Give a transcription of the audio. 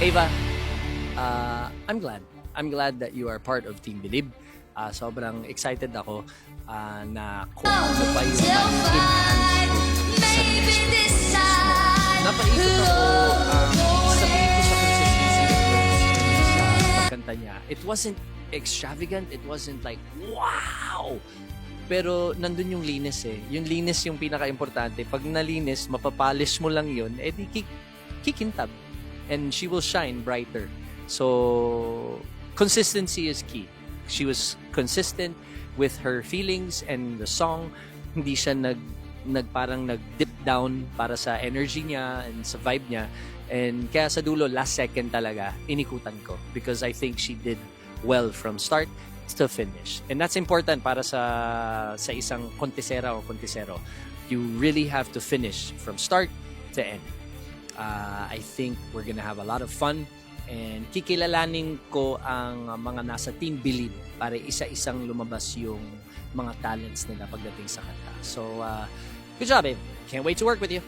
Ava, I'm glad. I'm glad that you are part of Team Bilib. Sobrang excited ako na kung ano pa yung enhance sa next performance mo. Napaisip ako, sabihin ko sa consistency sa pagkanta niya. It wasn't extravagant. It wasn't like, wow! Pero nandun yung linis eh. Yung linis yung pinaka-importante. Pag nalinis, mapapolish mo lang yun, di kikintab. And she will shine brighter. So, consistency is key. She was consistent with her feelings and the song. Hindi siya parang nag-dip down para sa energy niya and sa vibe niya. And kaya sa dulo, last second talaga, inikutan ko. Because I think she did well from start to finish. And that's important para sa isang kontesera o kontesero. You really have to finish from start to end. I think we're gonna have a lot of fun and kikilalanin ko ang mga nasa Team Bilib para isa-isang lumabas yung mga talents nila pagdating sa kanta. So, good job, babe. Can't wait to work with you.